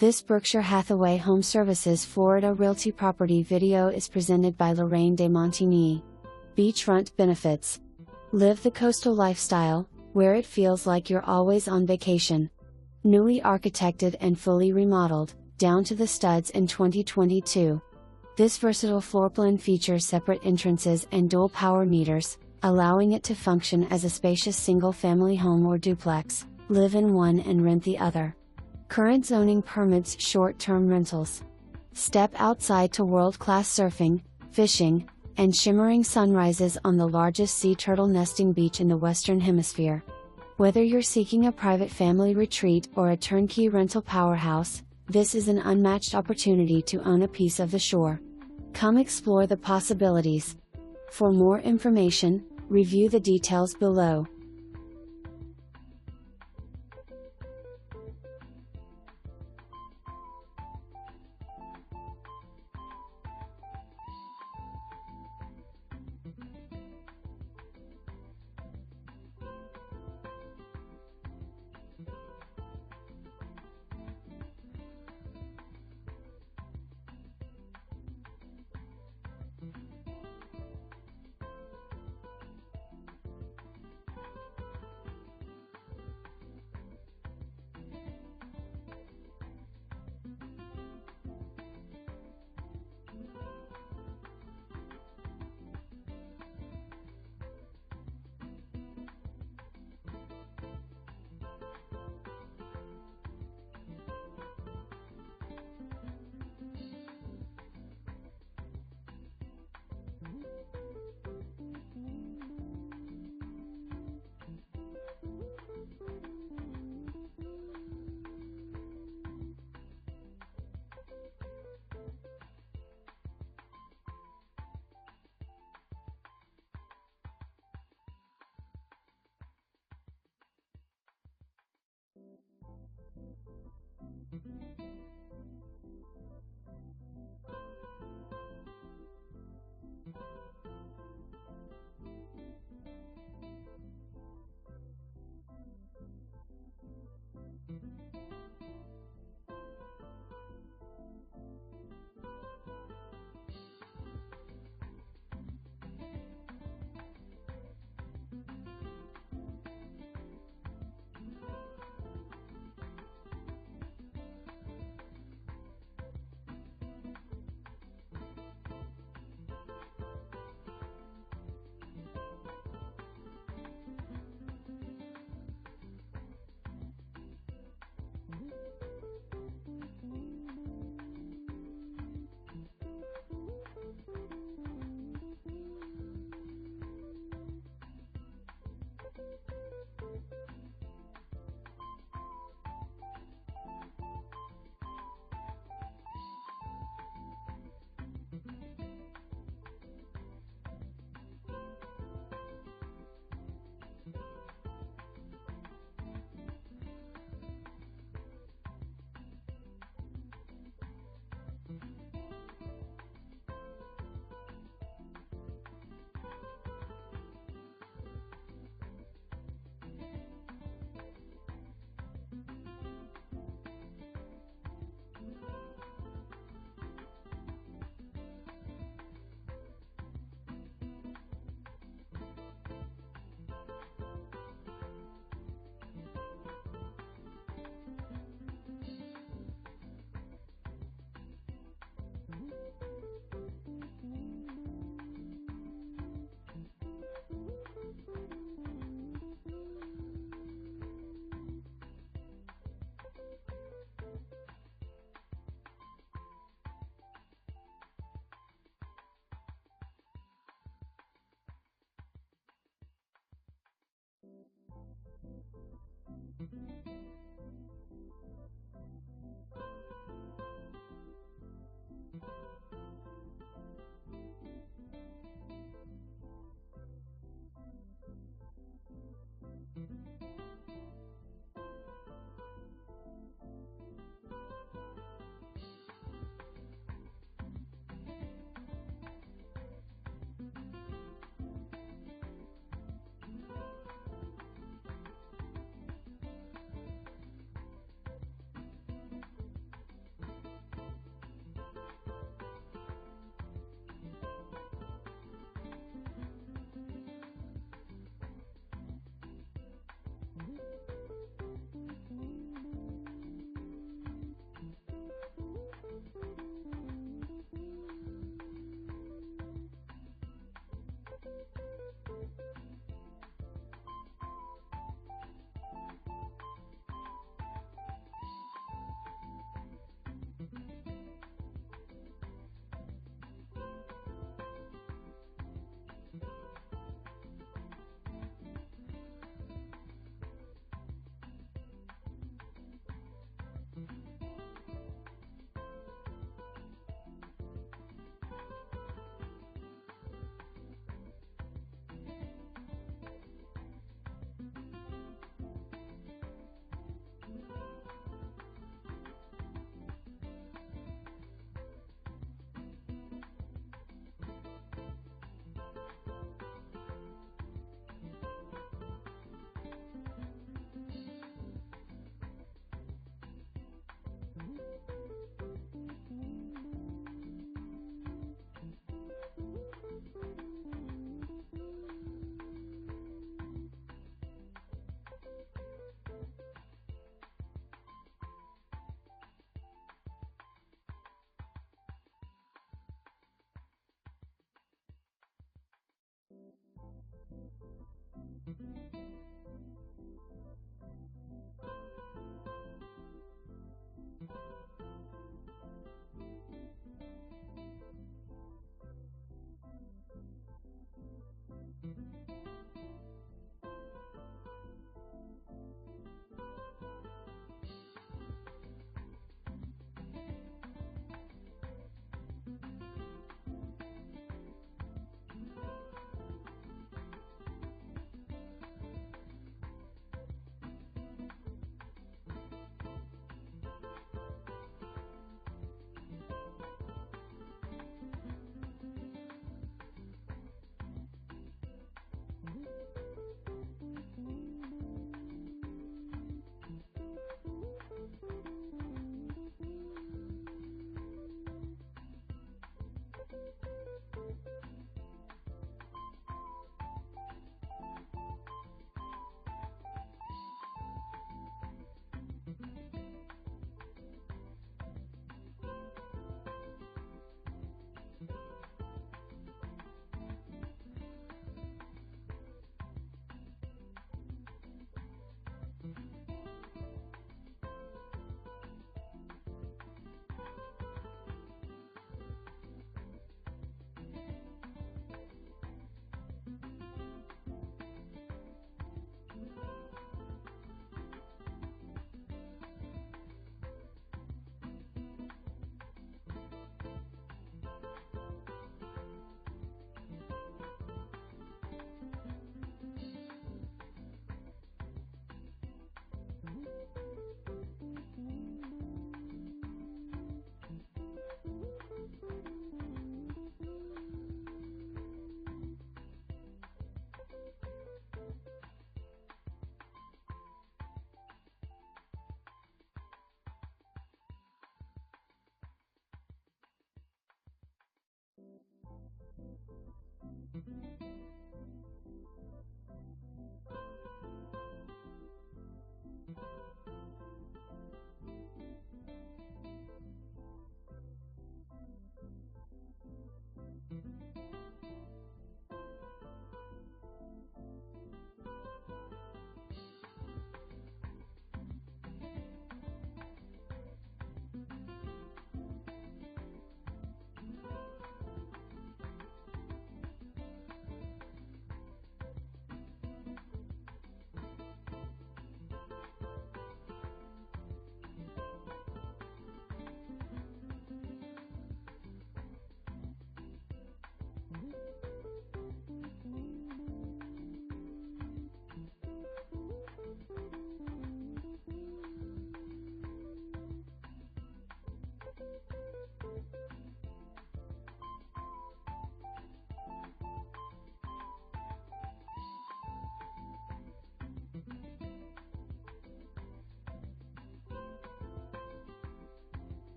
This Berkshire Hathaway HomeServices Florida Realty property video is presented by Lorraine de Montigny. Beachfront benefits. Live the coastal lifestyle, where it feels like you're always on vacation. Newly architected and fully remodeled, down to the studs in 2022. This versatile floorplan features separate entrances and dual power meters, allowing it to function as a spacious single-family home or duplex. Live in one and rent the other. Current zoning permits short-term rentals. Step outside to world-class surfing, fishing, and shimmering sunrises on the largest sea turtle nesting beach in the Western Hemisphere. Whether you're seeking a private family retreat or a turnkey rental powerhouse, this is an unmatched opportunity to own a piece of the shore. Come explore the possibilities. For more information, review the details below.